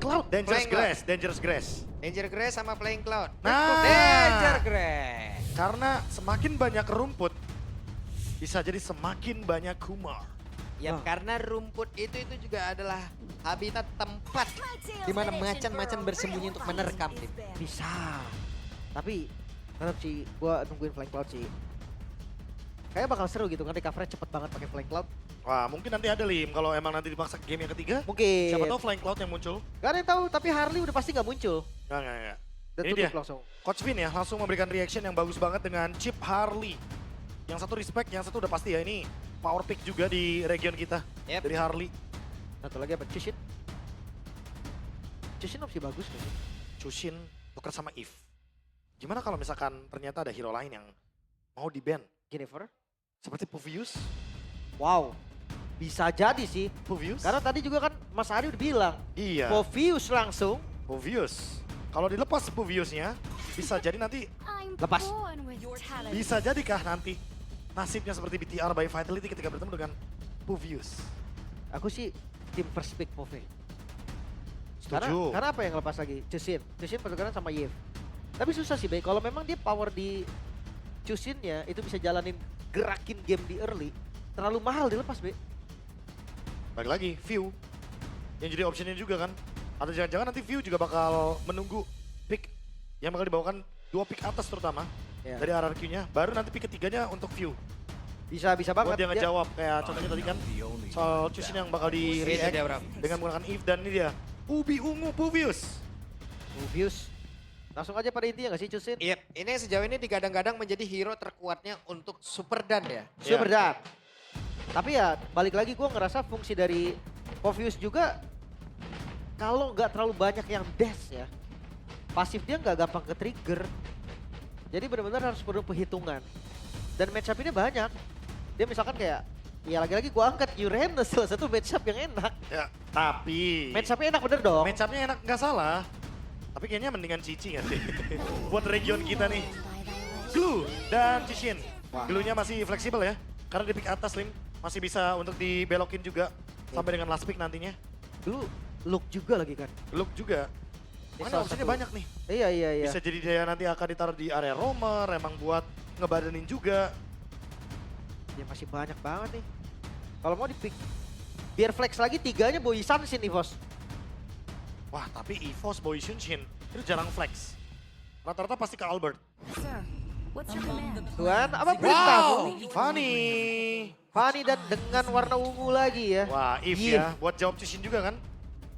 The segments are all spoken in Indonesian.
Cloud, Dangerous Grass. Danger Grass sama Flying Cloud. Nah, Danger Grass. karena semakin banyak rumput, bisa jadi semakin banyak Kumar. Ya karena rumput itu juga adalah habitat tempat di mana macan-macan bersembunyi untuk menerkam tim. Bisa. Tapi tetap sih gua nungguin Flying Cloud sih. Kayaknya bakal seru gitu kan, recovery cepet banget pakai Flying Cloud. Wah, mungkin nanti ada Lim kalau emang nanti dipaksa game yang ketiga. Mungkin. Siapa tahu Flying Cloud yang muncul. Gak ada yang tahu, tapi Harley udah pasti gak muncul. Enggak. Dan Ini tutup dia. langsung. Coach Vin ya langsung memberikan reaction yang bagus banget dengan chip Harley. Yang satu respect, yang satu udah pasti ya ini power pick juga di region kita Yep. dari Harley. Satu lagi apa? Chushin. Chushin opsi bagus kan? Chushin tuker sama Eve. Gimana kalau misalkan ternyata ada hero lain yang mau di-ban? Jennifer. Seperti Puvius? Wow. Bisa jadi sih. Puvius? Karena tadi juga kan Mas Ari udah bilang. Iya, Povius langsung. Puvius. Kalau dilepas Puviusnya, bisa jadi nanti, Lepas. bisa jadikah nanti nasibnya seperti BTR by Vitality ketika bertemu dengan Puvius? Aku sih tim first pick Pove. Setuju. Karena apa yang lepas lagi? Chushin. Chushin pertukaran sama Yev. Tapi susah sih, Bay. Kalau memang dia power di Chushinnya itu bisa jalanin gerakin game di early. Terlalu mahal dilepas, Bay. Balik lagi, View. Yang jadi optionnya juga kan. Atau jangan-jangan nanti View juga bakal menunggu pick yang bakal dibawakan 2 pick atas terutama Ya. dari RRQ-nya. Baru nanti pick ketiganya untuk View. Bisa banget. Buat dia ngejawab kayak contohnya tadi kan soal Chushin yang bakal di Itu react dia, Bram. dengan menggunakan Eve dan ini dia. Ubi ungu Puvius. Povius. Langsung aja pada intinya gak sih Chushin? Yep, ini sejauh ini digadang-gadang menjadi hero terkuatnya untuk Super Dan ya. Super Dan. Tapi ya balik lagi gue ngerasa fungsi dari Povius juga kalau nggak terlalu banyak yang dash ya, pasif dia nggak gampang ke trigger. Jadi benar-benar harus perlu perhitungan. Dan matchup ini banyak. Dia misalkan kayak, ya lagi-lagi gue angkat Uranus salah satu matchup yang enak. Ya, tapi Matchupnya enak bener dong. matchupnya enak nggak salah. Tapi kayaknya mendingan Cici nggak sih? Buat region kita nih. Glue dan Chushin. Wah. Glue-nya masih fleksibel ya. Karena di pick atas Lim. Masih bisa untuk dibelokin juga. Sampai dengan last pick nantinya. Dulu look juga lagi kan. Look juga. Ini Makanya salah opsinya satu- banyak nih. Iya. Bisa jadi dia nanti akan ditaruh di area roamer. Emang buat ngebadanin juga. Ya masih banyak banget nih. Kalau mau di pick, biar flex lagi tiganya Boyisan sih nih bos. Wah tapi EVOS Boy Shunshin itu jarang flex. Rata-rata pasti ke Albert. Tuan, apa perintah? Fanny. Fanny dan dengan warna ungu lagi ya. Wah, Eve Iya. ya, buat jawab Chushin juga kan.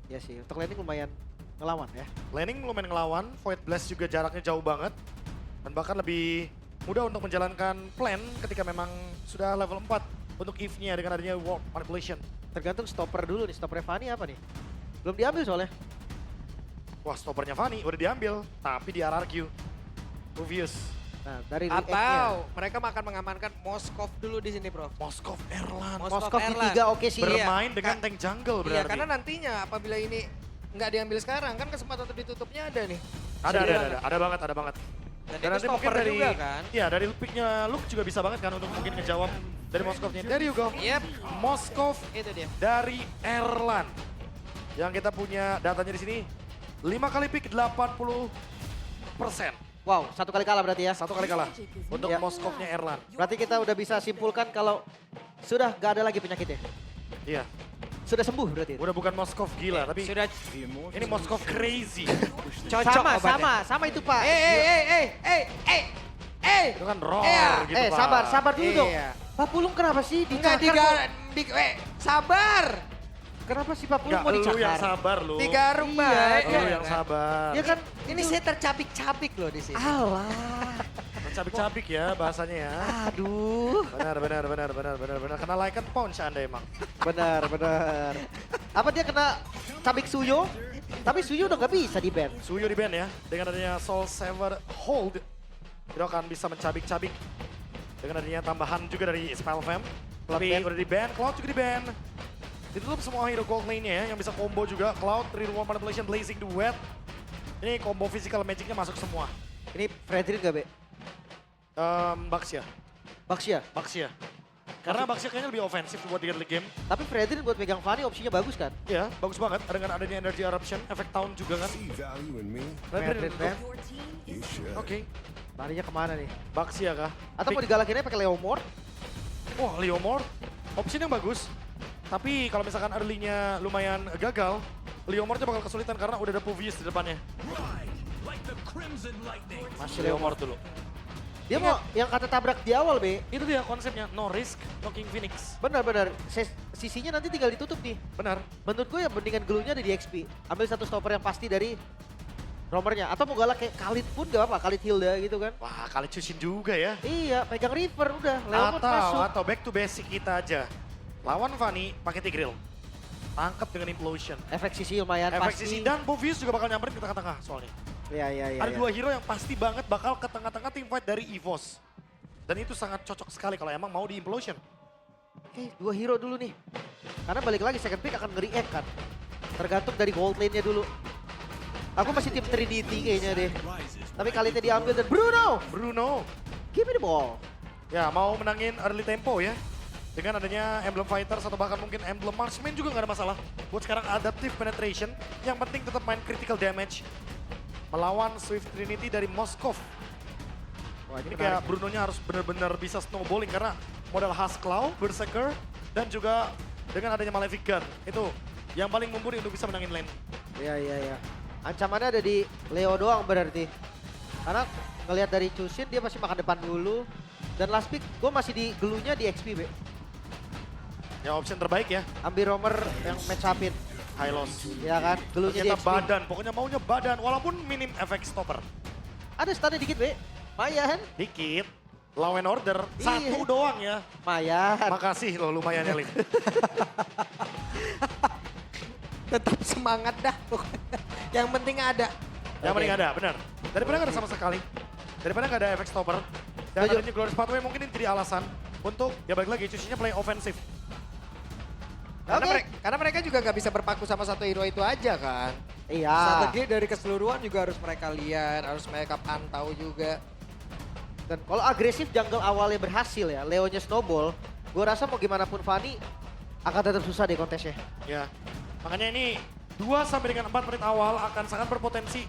Ya sih, untuk landing lumayan ngelawan ya. Laning lumayan ngelawan, Void Blast juga jaraknya jauh banget. Dan bahkan lebih mudah untuk menjalankan plan ketika memang sudah level 4 untuk Eve-nya dengan adanya Warp Manipulation. Tergantung stopper dulu nih, stopper Fanny apa nih? Belum diambil soalnya. Wah, stoppernya Fanny udah diambil, tapi di RRQ. Obvious. Nah, dari react-nya. Atau mereka akan mengamankan Moskov dulu di sini, Bro. Moskov Erlan. Moskov Moskov di Erlan. 3 oke sih. Bermain Iya. dengan tank jungle berarti. Iya, karena nantinya apabila ini nggak diambil sekarang kan kesempatan untuk ditutupnya ada nih. Ada banget. Dan, Dan itu nanti mungkin stopper dari, juga kan. iya dari picknya Luke juga bisa banget kan untuk mungkin ngejawab dari Moskovnya. There you go. Yep, Moskov itu dia. dari Erlan. Yang kita punya datanya di sini 5 kali pick 80%. Wow, satu kali kalah berarti ya. Satu kali kalah untuk Ya. Moskovnya Erlan. Berarti kita udah bisa simpulkan kalau sudah gak ada lagi penyakitnya. Iya, Sudah sembuh berarti. udah bukan Moskov gila tapi Sudah ini Moskov crazy. cocok obatnya. Sama itu Pak. Itu kan roar Iya. gitu Pak. sabar dulu dong. Iya. Pak Pulung kenapa sih Enggak, dicakar? sabar. Kenapa sih Pak Pulung Enggak, mau lu yang dicakar? sabar lu. Digaruk, Iya, Bay. Lu yang sabar. Ya kan Ini saya tercabik-cabik loh di sini. alah. Cabik-cabik ya bahasanya ya. Aduh. Benar. Kena like and punch Anda emang. Benar. Apa dia kena cabik Suyo? Tapi Suyo udah gak bisa di ban. Suyo di band ya, dengan adanya Soul Saver Hold, itu akan bisa mencabik-cabik. Dengan adanya tambahan juga dari Spell Fam. Tapi ban. udah di ban, Cloud juga di ban. Ditutup semua hero gold lane-nya ya, yang bisa combo juga. Cloud, Real War Manipulation, Blazing Duet. Ini combo physical magic-nya masuk semua. Ini Fredrin gak, Be? Baxia. Baxia? Baxia. Karena Baxia kayaknya lebih ofensif buat di early game. Tapi Fredrin buat pegang Fanny opsinya bagus kan? Ya, bagus banget dengan adanya energy eruption, efek tahun juga kan. See value in me? Fredrin, Fred. You should. Oke. Larinya kemana nih? Baxia kah? Atau mau digalakinnya pakai Leomord? Wah, Leomord, option yang bagus. Tapi kalau misalkan early-nya lumayan gagal, Leomordnya bakal kesulitan karena udah ada Povius di depannya. Masih Leomord dulu. Dia mau yang kata tabrak di awal, Be. Itu dia konsepnya, no risk, no King Phoenix. Benar-benar. Sisinya nanti tinggal ditutup nih. Benar. Menurut gue ya mendingan glue-nya ada di XP. Ambil satu stopper yang pasti dari romernya. Atau mau galak kayak Khalid pun gak apa-apa. Khalid Hilda gitu kan. Wah, kali cusin juga ya. Iya, pegang River udah. Leomord masuk. Atau back to basic kita aja. Lawan Fanny pakai Tigreal. Tangkap dengan Implosion. Efek sisi lumayan Efek pasti. sisi dan Povius juga bakal nyamperin ke tengah-tengah soalnya. Iya. Ada dua hero yang pasti banget bakal ke tengah-tengah team fight dari EVOS. Dan itu sangat cocok sekali kalau emang mau di Implosion. Oke, dua hero dulu nih. Karena balik lagi second pick akan nge-react kan. Tergantung dari gold lane-nya dulu. Aku masih tim Trinity kayaknya deh. Tapi kali ini diambil dan Bruno. give me the ball. Ya, mau menangin early tempo ya. Dengan adanya Emblem Fighters atau bahkan mungkin Emblem Marksman juga nggak ada masalah. Buat sekarang Adaptive Penetration, yang penting tetap main critical damage. Melawan Swift Trinity dari Moskov. Wah, Ini kayak Brunonya harus benar-benar bisa snowballing karena modal khas Claw, Berserker, dan juga dengan adanya Malefic Gun. Itu yang paling mumpuni untuk bisa menangin lane. Iya. Ancamannya ada di Leo doang berarti. Karena ngelihat dari Chusin dia pasti makan depan dulu. Dan last pick gue masih di gelunya di XP, Be. Ya option terbaik ya, Ambil romer yang match upin. Hylos. Ya kan, gelunya di Ternyata XP. badan, pokoknya maunya badan walaupun minim efek stopper. Ada stunnya dikit, Be. Mayan. Dikit, Law and Order, Iya. satu doang ya. Mayan. Makasih loh lumayan ya Lin. Tetap semangat dah pokoknya. Yang penting ada. Yang Oke. penting ada, benar. Daripada nggak ada sama sekali. Daripada nggak ada efek stopper. Dan Setuju. adanya Glorious Pathway mungkin ini jadi alasan untuk, ya balik lagi, cucinya play offensive. Oke. Karena mereka juga gak bisa berpaku sama satu hero itu aja kan. Iya. Strategi dari keseluruhan juga harus mereka lihat, harus mereka pantau juga. Dan kalau agresif jungle awalnya berhasil ya, Leonya snowball, gue rasa mau gimana pun Fanny akan tetap susah deh kontesnya. Ya, makanya ini 2 sampai dengan 4 menit awal akan sangat berpotensi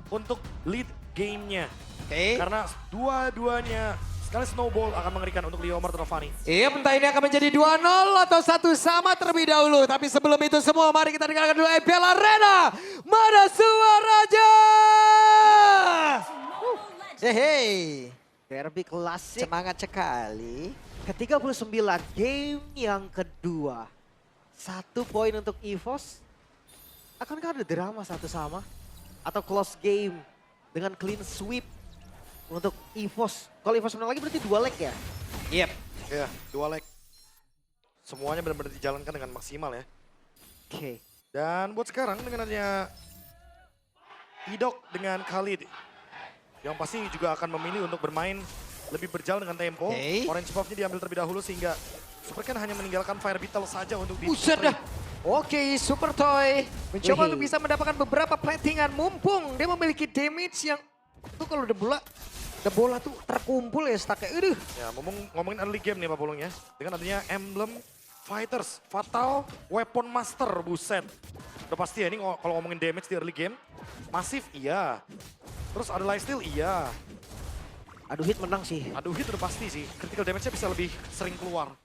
untuk lead gamenya. Oke. Karena dua-duanya sekali snowball akan mengerikan untuk Leomord atau Fanny. Iya, entah ini akan menjadi 2-0 atau 1-1 terlebih dahulu. Tapi sebelum itu semua, mari kita dengarkan dulu EPL Arena. Mana suaranya? Hehe. Derby klasik Semangat sekali. ke-39 game yang kedua. 1 poin untuk EVOS. Akankah ada drama satu sama? Atau close game dengan clean sweep untuk EVOS? Kalau EVOS menang lagi berarti 2 leg ya? Yep. Ya, 2 leg. Semuanya benar-benar dijalankan dengan maksimal ya. Oke. Dan buat sekarang dengan adanya Idok dengan Khalid, yang pasti juga akan memilih untuk bermain lebih berjalan dengan tempo. Oke. Orange buff-nya diambil terlebih dahulu sehingga Superken hanya meninggalkan Fire Beetle saja untuk di Buset dah. Oke, Super Toy mencoba Wih. untuk bisa mendapatkan beberapa platingan. Mumpung dia memiliki damage yang tuh kalau the bola tuh terkumpul ya stacknya. Aduh. Ya, ngomongin early game nih Pak Pulung ya. Dengan adanya Emblem Fighters, Fatal Weapon Master, buset. Udah pasti ya ini kalau ngomongin damage di early game, masif iya. Terus ada lifesteal iya. Aduh hit menang sih. Aduh hit udah pasti sih, critical damage-nya bisa lebih sering keluar.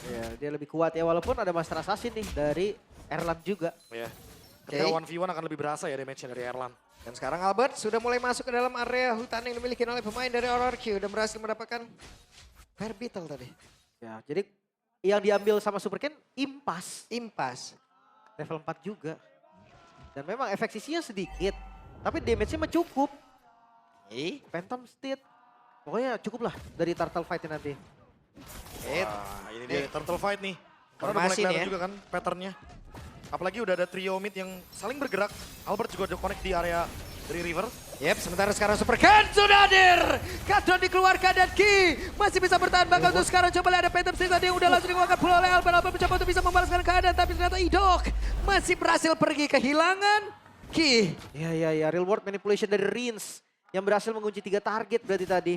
Ya, dia lebih kuat ya walaupun ada Master Assassin nih dari Erlan juga. Ya. Ketika 1v1 akan lebih berasa ya damage-nya dari Erlan. Dan sekarang Albert sudah mulai masuk ke dalam area hutan yang dimiliki oleh pemain dari RRQ dan berhasil mendapatkan Fire Beetle tadi. Ya, jadi yang diambil sama Superken impas. Impas. Level 4 juga. Dan memang efek sisinya sedikit. Tapi damage-nya mah cukup. Phantom Steed. Pokoknya cukup lah dari Turtle Fight nanti. Wah, ini dia turtle fight nih. Karena udah mulai Formasi nih kelihatan ya. juga kan patternnya. Apalagi udah ada trio mid yang saling bergerak. Albert juga udah connect di area dari River. Yep, sementara sekarang Superken sudah hadir. Kadron dikeluarkan dan Ki masih bisa bertahan bahkan untuk sekarang. Coba lihat ada Phantom Steed tadi yang udah langsung dikeluarkan pula oleh Albert. Albert mencoba untuk bisa membalaskan keadaan tapi ternyata Idok masih berhasil pergi kehilangan Ki. Iya. Real world manipulation dari Rins. Yang berhasil mengunci 3 target berarti tadi.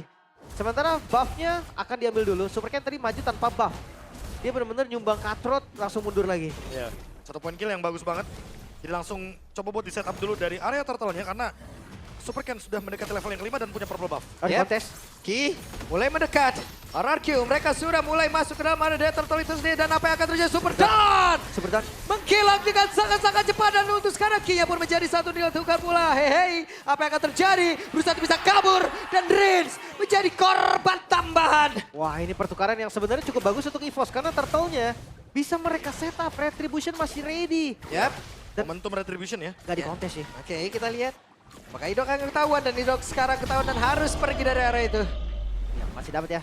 Sementara buff-nya akan diambil dulu. Superken tadi maju tanpa buff. dia benar-benar nyumbang Cutthroat langsung mundur lagi. Ya, 1 point kill yang bagus banget. Jadi langsung coba buat di setup dulu dari area turtle-nya karena Super Ken sudah mendekati level yang 5 dan punya purple buff. Ada Yep. kontes. Ki mulai mendekat. RRQ mereka sudah mulai masuk ke dalam area turtle itu sendiri dan apa yang akan terjadi? Super Dan Super Dan. mengkilat dengan sangat-sangat cepat dan untuk sekarang Ki-nya pun menjadi satu nilai tukar pula. Hei, apa yang akan terjadi? Berusaha bisa kabur dan Rins menjadi korban tambahan. Wah, ini pertukaran yang sebenarnya cukup bagus untuk EVOS karena turtle-nya bisa mereka setup. Retribution masih ready. Yap. Momentum retribution ya. Gak di kontes sih. Oke, kita lihat. Maka Idok akan ketahuan dan Idok sekarang ketahuan dan harus pergi dari area itu. Ya, masih dapat ya.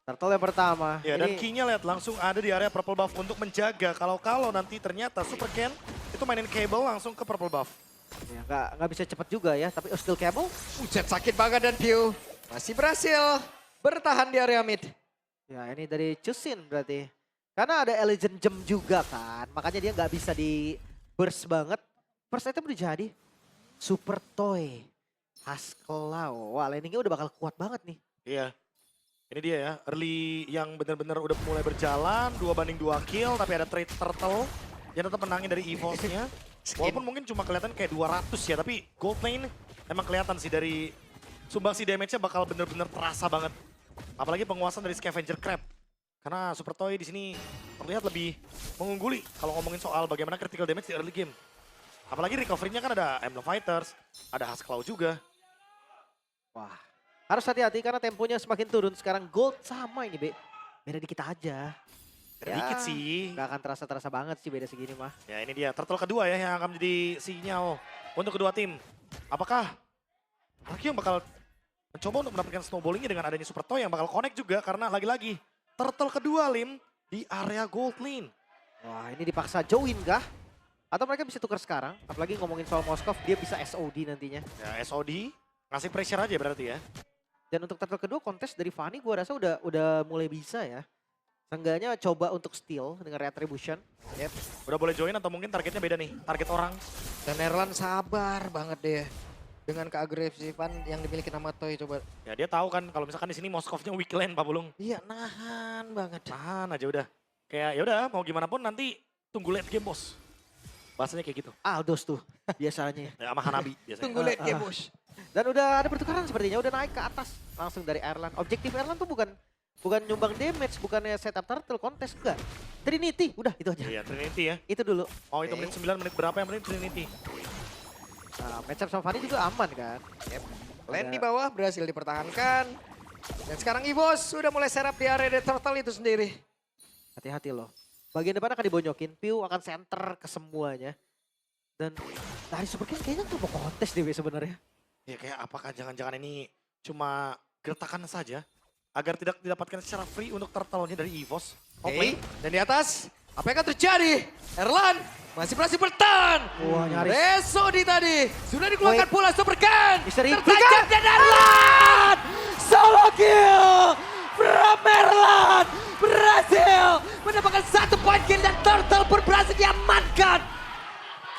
Turtle yang pertama. Ya, dan Ini King-nya lihat langsung ada di area purple buff untuk menjaga kalau nanti ternyata Super Ken itu mainin cable langsung ke purple buff. ya, nggak bisa cepat juga ya. Tapi still cable. Ujet sakit banget dan Pew masih berhasil bertahan di area mid. Ya, ini dari Chusin berarti. Karena ada Elegant Gem juga kan. Makanya dia nggak bisa di burst banget. First item udah jadi. Super Toy. Haskell. Wah, landingnya udah bakal kuat banget nih. Iya. Ini dia ya, early yang benar-benar udah mulai berjalan, 2-2 kill, tapi ada trade turtle yang tetap menangin dari EVOS-nya. Walaupun mungkin cuma kelihatan kayak 200 ya, tapi gold lane emang kelihatan sih dari sumbangsi damage-nya bakal benar-benar terasa banget. Apalagi penguasaan dari Scavenger Crab. Karena Super Toy di sini terlihat lebih mengungguli kalau ngomongin soal bagaimana critical damage di early game. Apalagi recovery-nya kan ada Emblem Fighters, ada Haskell juga. Wah, harus hati-hati karena temponya semakin turun. Sekarang gold sama ini, Be. Beda dikit aja. Dikit sih. Gak akan terasa banget sih beda segini mah. Ya ini dia, turtle kedua ya yang akan menjadi sinyal untuk kedua tim. Apakah Arki yang bakal mencoba untuk mendapatkan snowballingnya dengan adanya Super Toy yang bakal connect juga karena lagi-lagi turtle kedua Lim di area gold lane. Wah, ini dipaksa join kah? Atau mereka bisa tukar sekarang? Apalagi ngomongin soal Moskov, dia bisa SOD nantinya. Ya SOD ngasih pressure aja berarti ya. Dan untuk turtle kedua kontes dari Fanny gua rasa udah mulai bisa ya. Seenggaknya coba untuk steal dengan retribution. Yep. Udah boleh join atau mungkin targetnya beda nih, target orang. Dan Erlan sabar banget deh dengan keagresifan yang dimiliki nama Toy coba. Ya dia tahu kan kalau misalkan di sini Moskovnya weak lane Pak Bulung. Iya, nahan banget. Tahan aja udah. Kayak ya udah mau gimana pun nanti tunggu late game bos. Bahasanya kayak gitu. Aldos tuh biasanya. Ya sama Hanabi biasanya. Tunggu lihat game, Bos. Dan udah ada pertukaran sepertinya, udah naik ke atas langsung dari Erlan. Objektif Erlan tuh bukan nyumbang damage, bukannya setup turtle kontes, enggak. Trinity, udah itu aja. Iya Trinity ya. Itu dulu. Oh itu menit 9, menit berapa yang penting Trinity. Nah, matchup sama Fanny juga aman kan. Yep. Lane di bawah berhasil dipertahankan. Dan sekarang Evos sudah mulai serap di area The Turtle itu sendiri. Hati-hati loh. Bagian depan akan dibonyokin, Pew akan center ke semuanya. Dan dari Super King kayaknya nggak mau kontes deh sebenarnya. Ya kayak apakah jangan-jangan ini cuma gertakan saja agar tidak didapatkan secara free untuk turtle-nya dari EVOS. Oke, dan di atas apa yang akan terjadi? Erlan masih berhasil bertahan. Wah, nyaris. Resodi tadi sudah dikeluarkan pula Super Ken. Misteri Tertancap dan Erlan solo kill from Erlan berhasil mendapatkan 1 point kill dan Turtle pun berhasil diamankan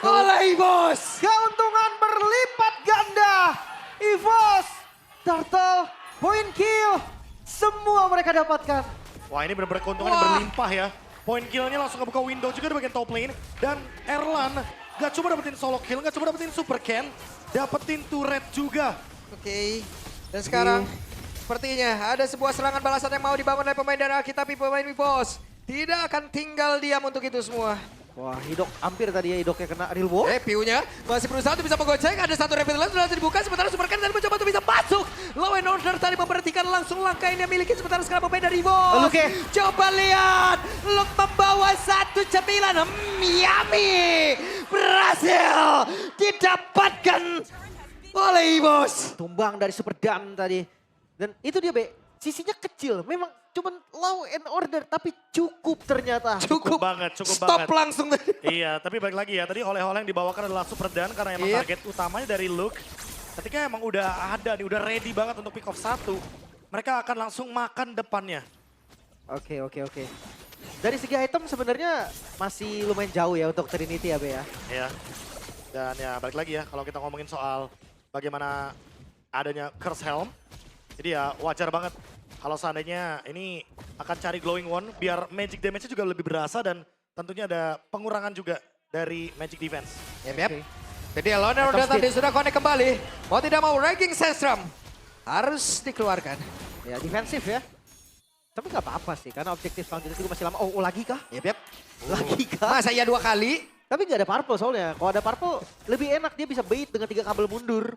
oleh Evos. Keuntungan berlipat ganda. EVOS, Turtle, point kill. Semua mereka dapatkan. Wah ini benar-benar keuntungan yang Wah. berlimpah ya. Point kill-nya langsung kebuka window juga di bagian top lane. Dan Erlan gak cuma dapetin solo kill, gak cuma dapetin Super Ken, dapetin turret juga. Oke, dan sekarang sepertinya ada sebuah serangan balasan yang mau dibangun oleh pemain dari Aki, tapi pemain Evos tidak akan tinggal diam untuk itu semua. Wah, Hidok hampir tadi ya Hidoknya kena real war. Piunya masih berusaha untuk bisa menggocek, ada satu rapid lane sudah dibuka, sementara Super Ken tadi mencoba untuk bisa masuk. Law and Order tadi memperhatikan langsung langkah yang dia miliki, sementara sekarang pemain dari Evos. Luke. Coba lihat, Luke membawa satu cemilan Miami berhasil didapatkan oleh Evos. Tumbang dari Super Dan tadi. Dan itu dia, Be. Sisinya kecil. Memang cuman law and order, tapi cukup ternyata. Cukup banget, cukup stop banget. langsung. Iya, tapi balik lagi ya, tadi oleh-oleh yang dibawakan adalah Super Dan karena emang Yep. target utamanya dari Luke. Ketika emang udah ada nih, udah ready banget untuk pick off 1, mereka akan langsung makan depannya. Oke. Dari segi item sebenarnya masih lumayan jauh ya untuk Trinity ya, Be ya. Ya. Dan ya balik lagi ya, kalau kita ngomongin soal bagaimana adanya Curse Helm, Jadi ya wajar banget kalau seandainya ini akan cari glowing one biar magic damage-nya juga lebih berasa dan tentunya ada pengurangan juga dari magic defense. Yep. Oke. Jadi Loner Atom udah tadi speed. sudah connect kembali. Mau tidak mau ranking Sandstrom harus dikeluarkan. Ya defensif ya. Tapi nggak apa-apa sih, karena objektif selanjutnya juga masih lama. Oh, lagi kah? Yep. Lagi kah? Masa iya 2 kali? Tapi nggak ada purple soalnya. Kalau ada purple, lebih enak dia bisa bait dengan 3 kabel mundur.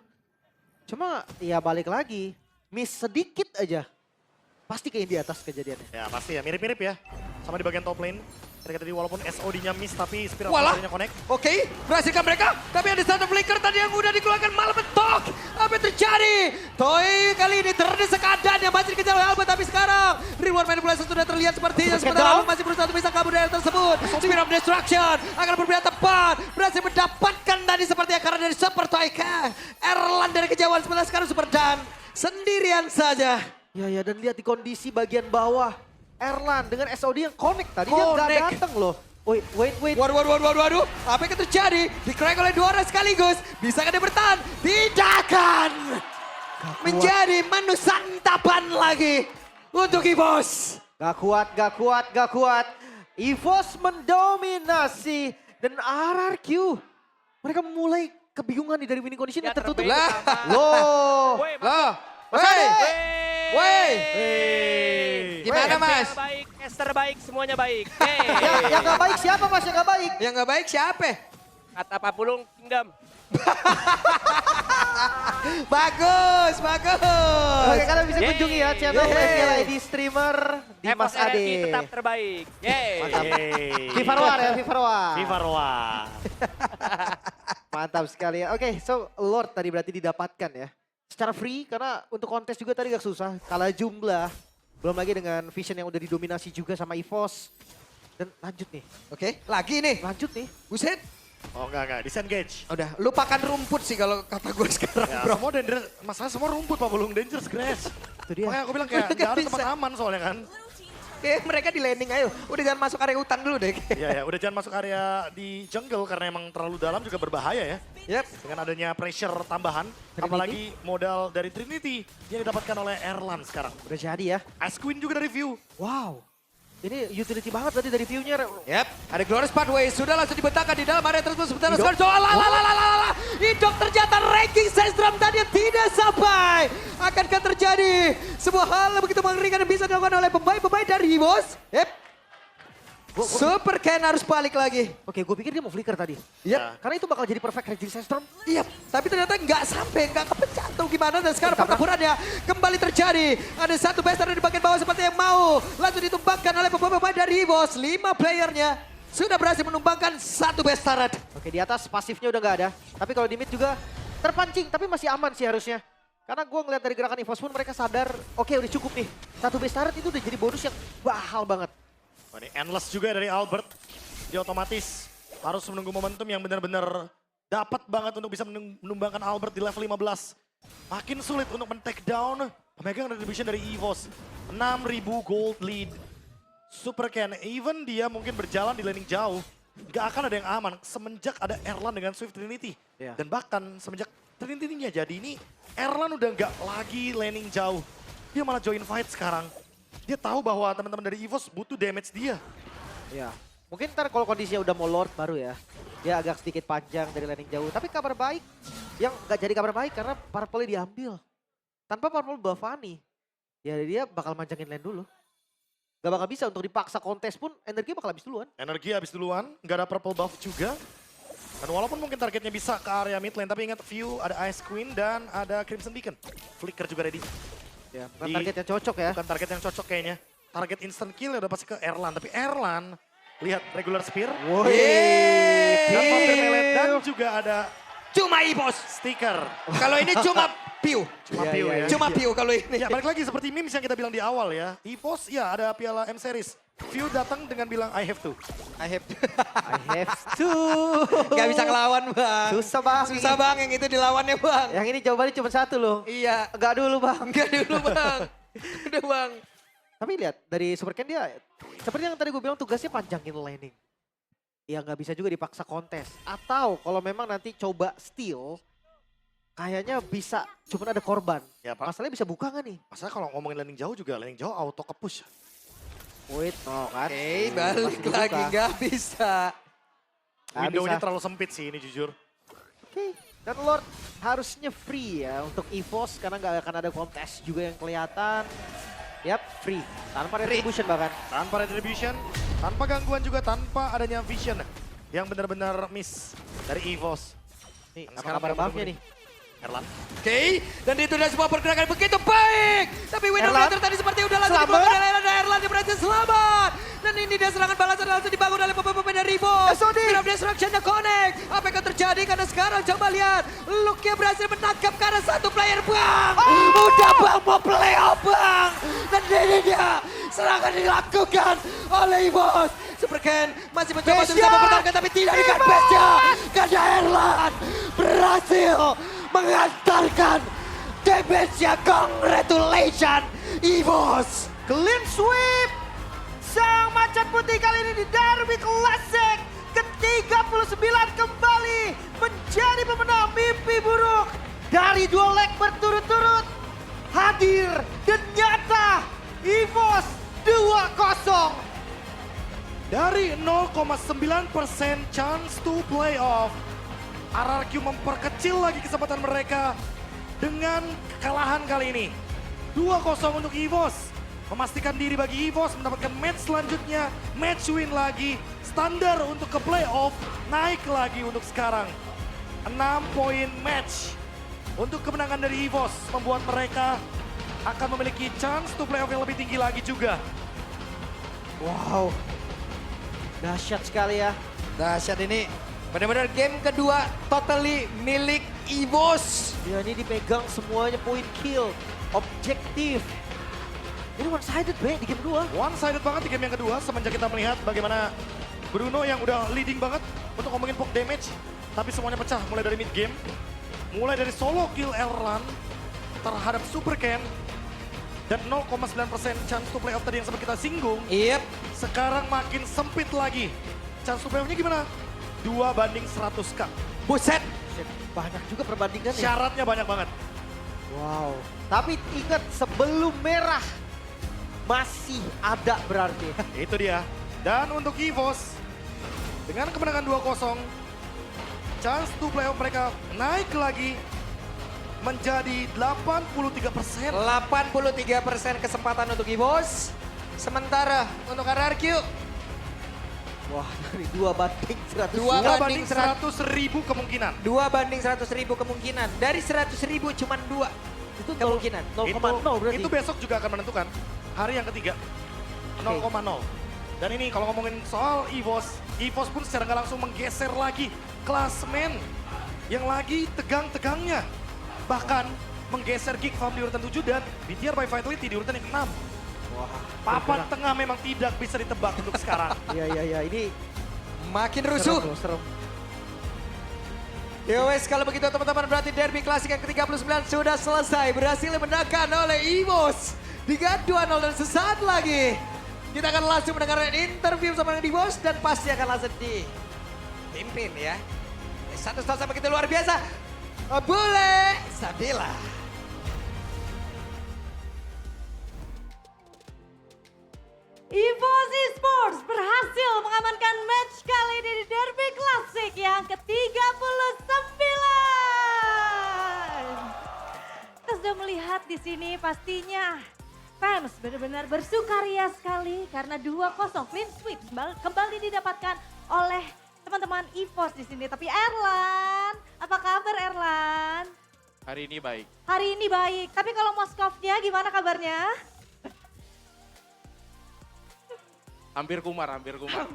Cuma ya balik lagi, miss sedikit aja. Pasti kayak di atas kejadiannya. Ya pasti ya mirip-mirip ya sama di bagian top lane. Ketika tadi walaupun SOD-nya miss tapi spiral Walah. nya connect. Oke, berhasilkan mereka. Tapi ada satu flicker tadi yang udah dikeluarkan malah mentok. Apa yang terjadi? Toy kali ini terdesak keadaan yang masih dikejar oleh Albert. Tapi sekarang reward manipulasi sudah terlihat sepertinya. Super Sementara down. Albert masih berusaha untuk bisa kabur dari hal tersebut. Speed of Destruction akan berpihak tepat. Berhasil mendapatkan tadi sepertinya karena dari Super Toy ke Erlan dari kejauhan. Sementara sekarang Super Dan sendirian saja. Ya dan lihat di kondisi bagian bawah. Erlan dengan SOD yang connect tadi dia nggak Connect. datang loh. Wait. Waduh. Apa yang terjadi? Di-crack oleh 2 orang sekaligus. Bisakah dia bertahan? Tidak akan. Menjadi menu santapan lagi untuk EVOS. Gak kuat. EVOS mendominasi dan RRQ. Mereka mulai kebingungan nih dari winning condition yang tertutup. Lah. Loh. Woi, Loh. Mas Wey. Ade. Wey. Hey. Gimana mas? baik, caster baik, semuanya baik. Yang gak baik siapa mas yang gak baik? Yang nggak baik siapa? Kata Pak Pulung Kingdom. Bagus. Oke, kalian bisa Yeay. kunjungi ya channel Yeay. FPL ID streamer Dimas Emas Ade. RRQ tetap terbaik. Yeay. Hey. FIFA Roar ya, FIFA Roar. Viva Roar. Mantap sekali ya. Oke, so Lord tadi berarti didapatkan ya. Secara free, karena untuk kontes juga tadi gak susah. Kalah jumlah. Belum lagi dengan Vision yang udah didominasi juga sama EVOS. Dan lanjut nih, Oke, lagi nih. lanjut nih. Buset. Oh enggak, disengage. Udah, lupakan rumput sih kalau kata gue sekarang. Ya, Bro. semua dangerous, masalah semua rumput Pak Bulung, dangerous grass. Itu dia. Makanya aku bilang kayak Nggak nggak ada bisa. tempat aman soalnya kan. Kayak mereka di landing ayo. Udah jangan masuk area hutan dulu deh. Ya, udah jangan masuk area di jungle karena emang terlalu dalam juga berbahaya ya. Yep. Dengan adanya pressure tambahan, apalagi modal dari Trinity yang didapatkan oleh Erlan sekarang. Udah jadi ya. Ice Queen juga dari view. Wow. Ini utility banget berarti dari view-nya. Yep, ada Glorious Pathway sudah langsung dibentangkan di dalam area tersebut sebentar Idok. sekarang. Idok ternyata ranking Sandstrom tadi tidak sampai. Akankah terjadi sebuah hal yang begitu mengerikan yang bisa dilakukan oleh pemain-pemain dari EVOS? Yep. Super Ken harus balik lagi. Oke, gue pikir dia mau flicker tadi. Yep. Karena itu bakal jadi perfect ranking Sandstorm. Iya, tapi ternyata nggak sampai, nggak kepecah atau gimana. Dan sekarang pertempurannya kembali terjadi. Ada satu bester di bagian bawah seperti yang mau. Langsung ditumbangkan oleh pemain-pemain dari EVOS. 5 playernya sudah berhasil menumbangkan satu bestaran. Oke, di atas pasifnya udah nggak ada. Tapi kalau di mid juga terpancing, tapi masih aman sih harusnya. Karena gue ngeliat dari gerakan EVOS pun mereka sadar, oke udah cukup nih. Satu base turret itu udah jadi bonus yang mahal banget. Wah, ini endless juga dari Albert. Dia otomatis harus menunggu momentum yang benar-benar dapat banget untuk bisa menumbangkan Albert di level 15. Makin sulit untuk men-take down pemegang retribution dari EVOS. 6.000 gold lead. Super Ken, even dia mungkin berjalan di laning jauh, gak akan ada yang aman semenjak ada Erlan dengan Swift Trinity. Iya. Dan bahkan semenjak Trinity-nya jadi ini, Erlan udah gak lagi laning jauh. Dia malah join fight sekarang. Dia tahu bahwa teman-teman dari EVOS butuh damage dia. Ya, mungkin ntar kalau kondisinya udah mau Lord baru ya. Dia agak sedikit panjang dari landing jauh. Tapi kabar baik, yang gak jadi kabar baik karena purple-nya diambil. Tanpa purple Bavani, ya dia bakal manjangin lane dulu. Gak bakal bisa untuk dipaksa kontes pun energi bakal habis duluan. Energi habis duluan, nggak ada purple buff juga. Dan walaupun mungkin targetnya bisa ke area mid lane, tapi ingat view ada Ice Queen dan ada Crimson Beacon. Flicker juga ready. Ya, bukan Di- target yang cocok ya. Bukan target yang cocok kayaknya. Target instant kill ya udah pasti ke Erlan. Tapi Erlan, lihat regular spear. Dan vampire melee dan juga ada Cuma EVOS. sticker. Kalau ini cuma Piu. Cuma Iya, view iya, ya. Cuma Piu kalau ini. Ya balik lagi seperti memes yang kita bilang di awal ya. EVOS ya ada piala M Series. View datang dengan bilang I have to. I have I have to. Gak bisa ngelawan bang. Susah bang. Susah bang yang itu dilawannya bang. Yang ini jawabannya cuma satu loh. Iya. Enggak dulu bang. Enggak dulu bang. Udah bang. Tapi lihat dari Super Ken dia seperti yang tadi gue bilang tugasnya panjangin laning. Ya nggak bisa juga dipaksa kontes. Atau kalau memang nanti coba steal, kayaknya bisa, cuman ada korban. Ya Pak, Masalahnya bisa buka nggak nih? masalah kalau ngomongin landing jauh juga, landing jauh auto ke-push. Wait, no kan? Oke, balik Masih dibuka. lagi nggak bisa. Nggak Window-nya bisa. terlalu sempit sih ini jujur. Oke, dan Lord harusnya free ya untuk EVOS karena nggak akan ada kontes juga yang kelihatan. Yap, free. Tanpa retribution bahkan. Tanpa retribution, tanpa gangguan juga, tanpa adanya vision yang benar-benar miss dari EVOS. Nih, apa Sekarang kabar mereka buffnya menunggu nih? Erlan. Oke, dan itu adalah sebuah pergerakan begitu baik. Tapi Window Erlan. Fighter tadi seperti udah langsung Selamat. dibawa oleh Erlan yang berhasil selamat. Dan ini dia serangan balasan langsung dibangun oleh pemain dari Revo. SOD. Speed of Destruction the Connect. Apa yang akan terjadi karena sekarang coba lihat. Luke berhasil menangkap karena satu player bang. Udah bang mau playoff bang. Dan ini dia serangan dilakukan oleh EVOS. Superken masih mencoba untuk bisa mempertahankan tapi tidak dengan Bestia. Karena Erlan berhasil mengantarkan damage-nya. Congratulations EVOS. Clean sweep! Sang macan putih kali ini di Derby Classic ke-39 kembali menjadi pemenang. Mimpi buruk dari 2 leg berturut-turut hadir dan nyata. EVOS 2-0. Dari 0,9% chance to playoff, RRQ memperkecil lagi kesempatan mereka dengan kekalahan kali ini. 2-0 untuk EVOS. Memastikan diri bagi EVOS mendapatkan match selanjutnya, match win lagi. Standar untuk ke playoff naik lagi untuk sekarang. 6 poin match untuk kemenangan dari EVOS membuat mereka akan memiliki chance to playoff yang lebih tinggi lagi juga. Wow, dahsyat sekali ya. Dahsyat ini. Benar-benar game kedua totally milik EVOS. Ya ini dipegang semuanya poin kill, objektif. Ini one sided be di game 2. One-sided banget di game yang kedua semenjak kita melihat bagaimana Bruno yang udah leading banget untuk ngomongin poke damage. Tapi semuanya pecah mulai dari mid game. Mulai dari solo kill Erlan terhadap Superken. Dan 0,9% chance to playoff tadi yang sempat kita singgung. Yep. Sekarang makin sempit lagi. Chance to playoffnya gimana? 2/100k. Buset. Banyak juga perbandingan ya. Syaratnya banyak banget. Wow. Tapi ingat sebelum merah masih ada berarti. Itu dia. Dan untuk EVOS, dengan kemenangan 2-0, chance to playoff mereka naik lagi menjadi 83%. 83% kesempatan untuk EVOS. Sementara untuk RRQ Wah, dari 2 banding 100. Dua Dua banding banding 100.000 kemungkinan. 2/100.000 kemungkinan. Dari 100.000 cuman 2 Itu kemungkinan. 0,0 berarti. Itu besok juga akan menentukan. Hari yang ketiga. 0,0. Dan ini kalau ngomongin soal EVOS, EVOS pun secara nggak langsung menggeser lagi klasmen yang lagi tegang-tegangnya. Bahkan menggeser Geek Farm di urutan 7 dan BTR by Vitality di urutan yang 6. Wah, Papan tengah memang tidak bisa ditebak untuk sekarang. Iya, ini Makin serem rusuh. loh, serem. Ya wes, kalau begitu teman-teman berarti Derby Classic yang ke-39 sudah selesai. Berhasil dimenangkan oleh EVOS dengan 2-0 dan sesaat lagi. Kita akan langsung mendengarkan interview sama dengan EVOS dan pasti akan langsung dipimpin ya. Satu status begitu luar biasa. Bule Sabila. EVOS Esports berhasil mengamankan match kali ini di Derby Classic yang ke-39. Kita sudah melihat di sini pastinya fans benar-benar bersukaria sekali karena 2-0 clean sweep kembali didapatkan oleh teman-teman EVOS di sini. Tapi Erlan, apa kabar Erlan? Hari ini baik. Hari ini baik, tapi kalau Moskovnya gimana kabarnya? Hampir kumar, hampir kumar.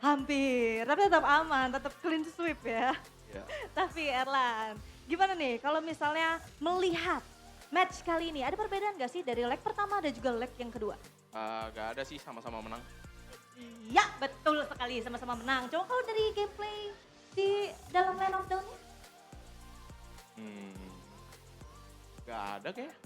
Hampir. Tapi tetap aman, tetap clean sweep ya. Ya. Tapi Erlan, gimana nih kalau misalnya melihat match kali ini, ada perbedaan gak sih dari leg pertama dan juga leg yang kedua? Gak ada sih, sama-sama menang. Iya, betul sekali, sama-sama menang. Coba kalau dari gameplay di dalam Land of Dawn-nya? Gak ada kayak.